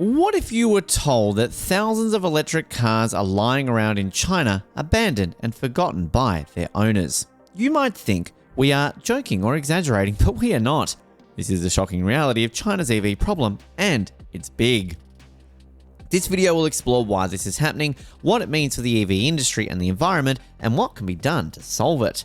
What if you were told that thousands of electric cars are lying around in China, abandoned and forgotten by their owners? You might think we are joking or exaggerating, but we are not. This is the shocking reality of China's EV problem, and it's big. This video will explore why this is happening, what it means for the EV industry and the environment, and what can be done to solve it.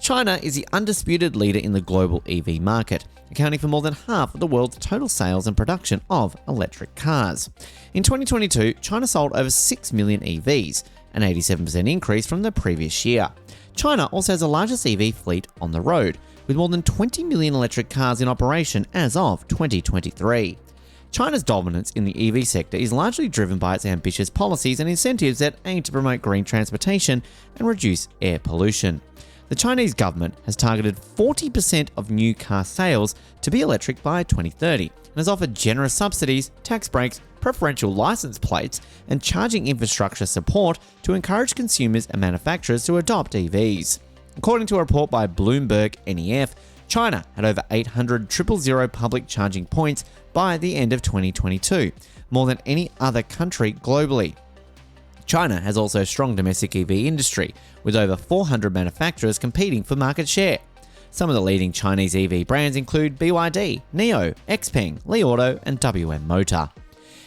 China is the undisputed leader in the global EV market, accounting for more than half of the world's total sales and production of electric cars. In 2022, China sold over 6 million EVs, an 87% increase from the previous year. China also has the largest EV fleet on the road, with more than 20 million electric cars in operation as of 2023. China's dominance in the EV sector is largely driven by its ambitious policies and incentives that aim to promote green transportation and reduce air pollution. The Chinese government has targeted 40% of new car sales to be electric by 2030 and has offered generous subsidies, tax breaks, preferential license plates, and charging infrastructure support to encourage consumers and manufacturers to adopt EVs. According to a report by Bloomberg NEF, China had over 800 000 public charging points by the end of 2022, more than any other country globally. China has also a strong domestic EV industry, with over 400 manufacturers competing for market share. Some of the leading Chinese EV brands include BYD, NIO, XPeng, Li Auto, and WM Motor.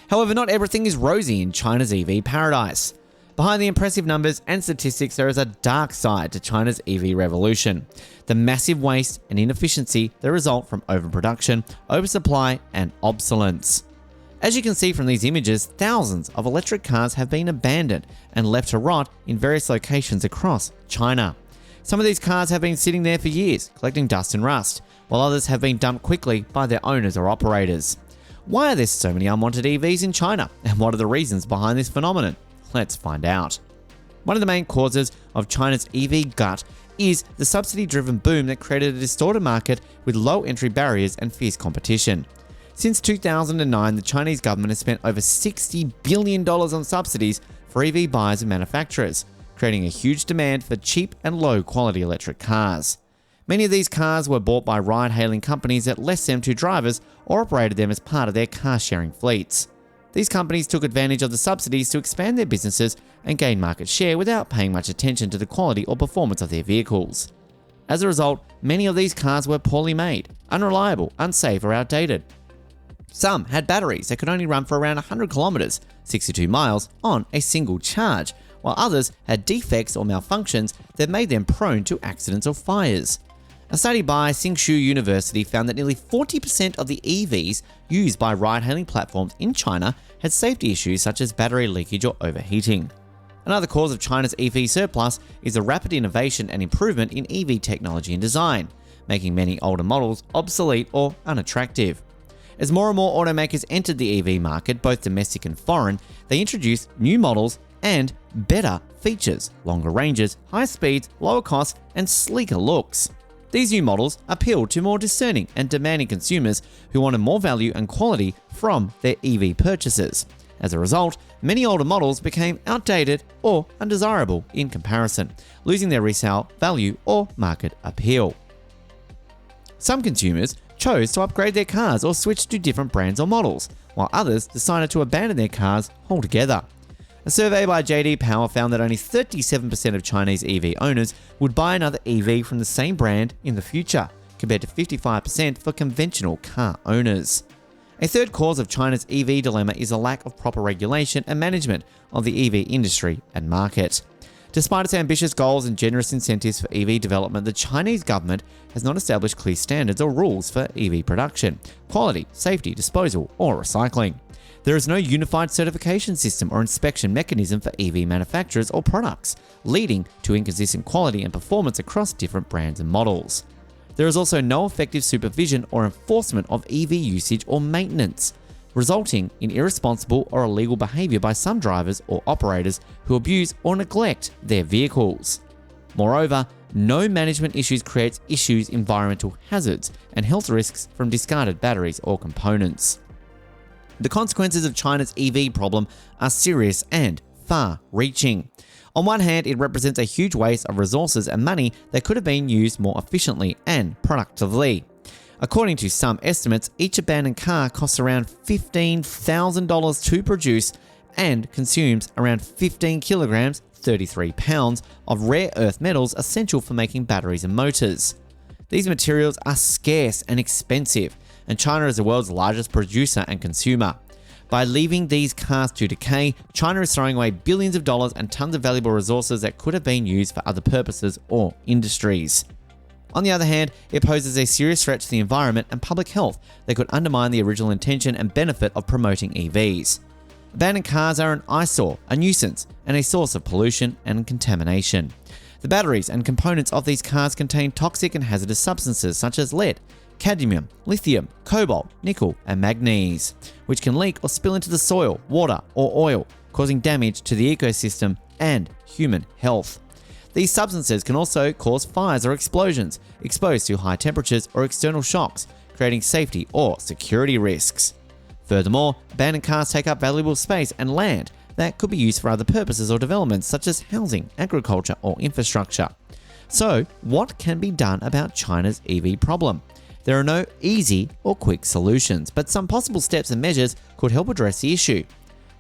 However, not everything is rosy in China's EV paradise. Behind the impressive numbers and statistics, there is a dark side to China's EV revolution: the massive waste and inefficiency that result from overproduction, oversupply, and obsolescence. As you can see from these images, thousands of electric cars have been abandoned and left to rot in various locations across China. Some of these cars have been sitting there for years, collecting dust and rust, while others have been dumped quickly by their owners or operators. Why are there so many unwanted EVs in China, and what are the reasons behind this phenomenon? Let's find out. One of the main causes of China's EV glut is the subsidy-driven boom that created a distorted market with low entry barriers and fierce competition. Since 2009, the Chinese government has spent over $60 billion on subsidies for EV buyers and manufacturers, creating a huge demand for cheap and low-quality electric cars. Many of these cars were bought by ride-hailing companies that lessed them to drivers or operated them as part of their car-sharing fleets. These companies took advantage of the subsidies to expand their businesses and gain market share without paying much attention to the quality or performance of their vehicles. As a result, many of these cars were poorly made, unreliable, unsafe, or outdated. Some had batteries that could only run for around 100 kilometers, 62 miles, on a single charge, while others had defects or malfunctions that made them prone to accidents or fires. A study by Tsinghua University found that nearly 40% of the EVs used by ride-hailing platforms in China had safety issues such as battery leakage or overheating. Another cause of China's EV surplus is the rapid innovation and improvement in EV technology and design, making many older models obsolete or unattractive. As more and more automakers entered the EV market, both domestic and foreign, they introduced new models and better features, longer ranges, higher speeds, lower costs, and sleeker looks. These new models appealed to more discerning and demanding consumers who wanted more value and quality from their EV purchases. As a result, many older models became outdated or undesirable in comparison, losing their resale value or market appeal. Some consumers chose to upgrade their cars or switch to different brands or models, while others decided to abandon their cars altogether. A survey by JD Power found that only 37% of Chinese EV owners would buy another EV from the same brand in the future, compared to 55% for conventional car owners. A third cause of China's EV dilemma is a lack of proper regulation and management of the EV industry and market. Despite its ambitious goals and generous incentives for EV development, the Chinese government has not established clear standards or rules for EV production, quality, safety, disposal, or recycling. There is no unified certification system or inspection mechanism for EV manufacturers or products, leading to inconsistent quality and performance across different brands and models. There is also no effective supervision or enforcement of EV usage or maintenance, resulting in irresponsible or illegal behavior by some drivers or operators who abuse or neglect their vehicles. Moreover, no management issues creates environmental hazards and health risks from discarded batteries or components. The consequences of China's EV problem are serious and far-reaching. On one hand, it represents a huge waste of resources and money that could have been used more efficiently and productively. According to some estimates, each abandoned car costs around $15,000 to produce and consumes around 15 kilograms, 33 pounds, of rare earth metals essential for making batteries and motors. These materials are scarce and expensive, and China is the world's largest producer and consumer. By leaving these cars to decay, China is throwing away billions of dollars and tons of valuable resources that could have been used for other purposes or industries. On the other hand, it poses a serious threat to the environment and public health that could undermine the original intention and benefit of promoting EVs. Abandoned cars are an eyesore, a nuisance, and a source of pollution and contamination. The batteries and components of these cars contain toxic and hazardous substances such as lead, cadmium, lithium, cobalt, nickel, and manganese, which can leak or spill into the soil, water, or oil, causing damage to the ecosystem and human health. These substances can also cause fires or explosions, exposed to high temperatures or external shocks, creating safety or security risks. Furthermore, abandoned cars take up valuable space and land that could be used for other purposes or developments such as housing, agriculture, or infrastructure. So, what can be done about China's EV problem? There are no easy or quick solutions, but some possible steps and measures could help address the issue.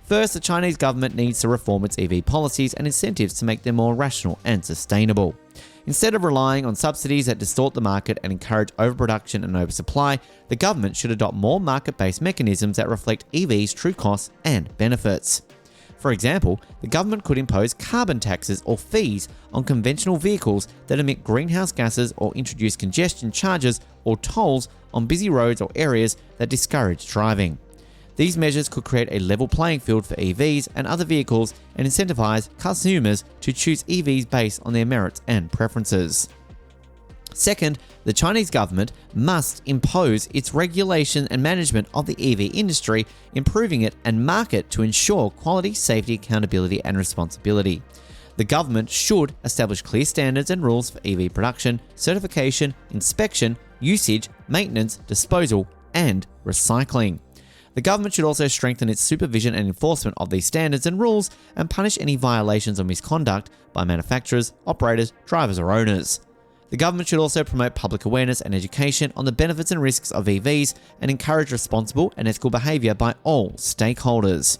First, the Chinese government needs to reform its EV policies and incentives to make them more rational and sustainable. Instead of relying on subsidies that distort the market and encourage overproduction and oversupply, the government should adopt more market-based mechanisms that reflect EVs' true costs and benefits. For example, the government could impose carbon taxes or fees on conventional vehicles that emit greenhouse gases or introduce congestion charges or tolls on busy roads or areas that discourage driving. These measures could create a level playing field for EVs and other vehicles and incentivize consumers to choose EVs based on their merits and preferences. Second, the Chinese government must impose its regulation and management of the EV industry, improving it and market to ensure quality, safety, accountability, and responsibility. The government should establish clear standards and rules for EV production, certification, inspection, usage, maintenance, disposal, and recycling. The government should also strengthen its supervision and enforcement of these standards and rules and punish any violations or misconduct by manufacturers, operators, drivers, or owners. The government should also promote public awareness and education on the benefits and risks of EVs and encourage responsible and ethical behavior by all stakeholders.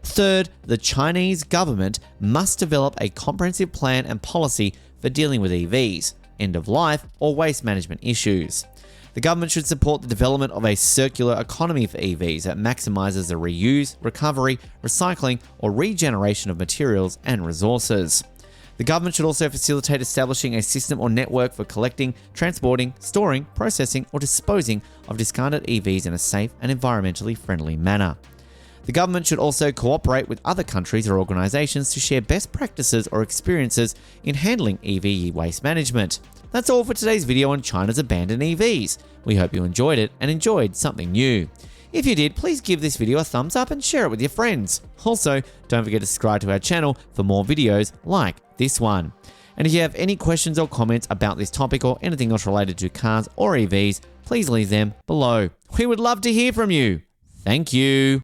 Third, the Chinese government must develop a comprehensive plan and policy for dealing with EVs, end-of-life, or waste management issues. The government should support the development of a circular economy for EVs that maximizes the reuse, recovery, recycling, or regeneration of materials and resources. The government should also facilitate establishing a system or network for collecting, transporting, storing, processing, or disposing of discarded EVs in a safe and environmentally friendly manner. The government should also cooperate with other countries or organizations to share best practices or experiences in handling EV waste management. That's all for today's video on China's abandoned EVs. We hope you enjoyed it and enjoyed something new. If you did, please give this video a thumbs up and share it with your friends. Also, don't forget to subscribe to our channel for more videos like this one. And if you have any questions or comments about this topic or anything else related to cars or EVs, please leave them below. We would love to hear from you. Thank you.